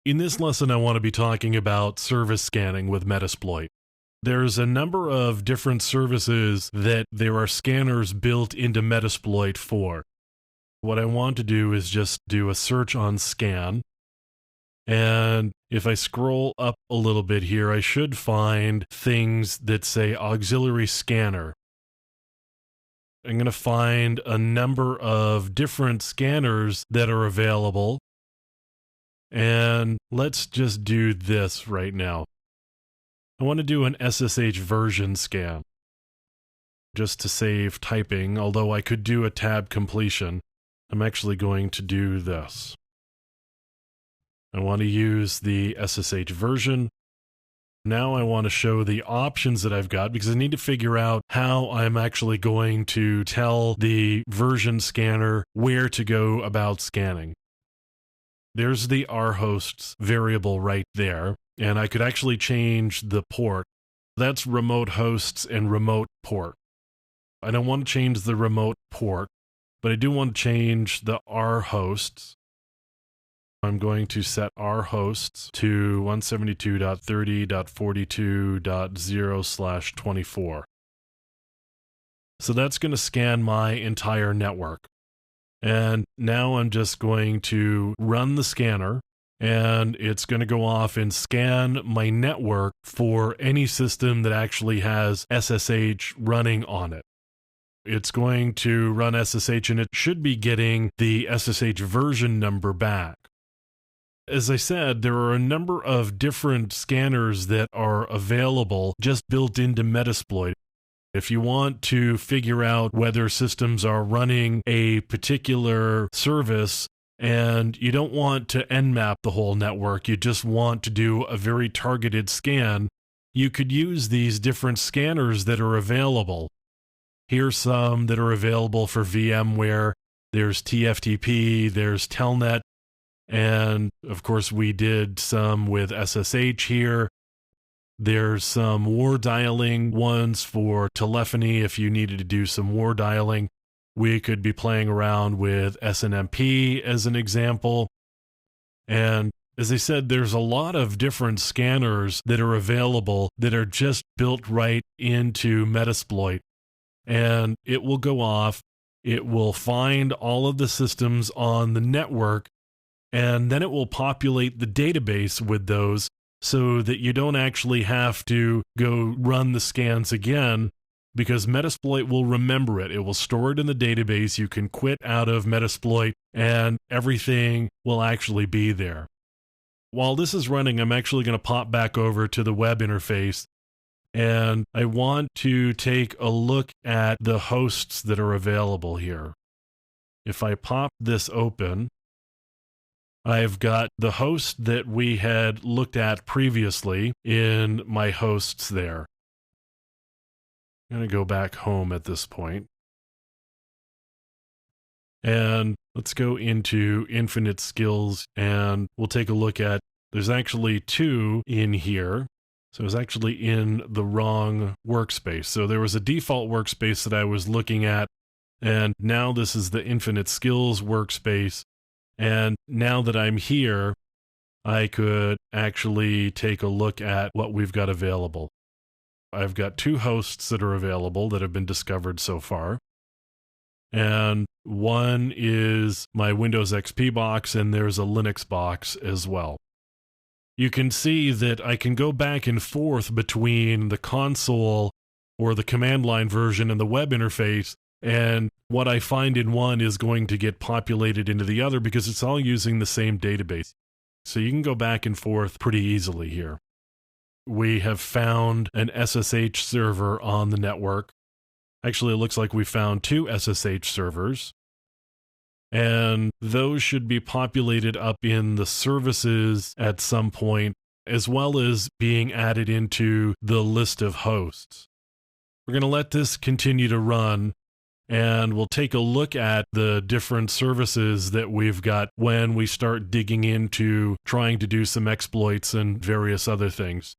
In this lesson, I want to be talking about service scanning with Metasploit. There's a number of different services that there are scanners built into Metasploit for. What I want to do is just do a search on scan. And if I scroll up a little bit here, I should find things that say auxiliary scanner. I'm going to find a number of different scanners that are available. And let's just do this right now. I want to do an SSH version scan just to save typing, although I could do a tab completion. I'm actually going to do this. I want to use the SSH version. Now I want to show the options that I've got because I need to figure out how I'm actually going to tell the version scanner where to go about scanning. There's the rhosts variable right there, and I could actually change the port. That's remote hosts and remote port. I don't want to change the remote port, but I do want to change the rhosts. I'm going to set rhosts to 172.30.42.0/24. So that's going to scan my entire network. And now I'm just going to run the scanner, and it's going to go off and scan my network for any system that actually has SSH running on it. It's going to run SSH, and it should be getting the SSH version number back. As I said, there are a number of different scanners that are available just built into Metasploit. If you want to figure out whether systems are running a particular service and you don't want to nmap the whole network, you just want to do a very targeted scan, you could use these different scanners that are available. Here's some that are available for VMware. There's TFTP, there's Telnet, and of course we did some with SSH here. There's some war dialing ones for telephony if you needed to do some war dialing. We could be playing around with SNMP as an example. And as I said, there's a lot of different scanners that are available that are just built right into Metasploit. And it will go off, it will find all of the systems on the network, and then it will populate the database with those so that you don't actually have to go run the scans again, because Metasploit will remember it. It will store it in the database. You can quit out of Metasploit and everything will actually be there. While this is running, I'm actually going to pop back over to the web interface, and I want to take a look at the hosts that are available here. If I pop this open, I've got the host that we had looked at previously in my hosts there. I'm going to go back home at this point. And let's go into Infinite Skills, and we'll take a look at, there's actually two in here. So I was actually in the wrong workspace. So there was a default workspace that I was looking at, and now this is the Infinite Skills workspace. And now that I'm here, I could actually take a look at what we've got available. I've got two hosts that are available that have been discovered so far. And one is my Windows XP box, and there's a Linux box as well. You can see that I can go back and forth between the console or the command line version and the web interface, and what I find in one is going to get populated into the other because it's all using the same database. So you can go back and forth pretty easily here. We have found an SSH server on the network. Actually, it looks like we found two SSH servers. And those should be populated up in the services at some point, as well as being added into the list of hosts. We're going to let this continue to run, and we'll take a look at the different services that we've got when we start digging into trying to do some exploits and various other things.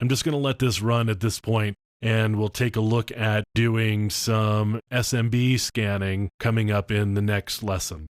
I'm just going to let this run at this point, and we'll take a look at doing some SMB scanning coming up in the next lesson.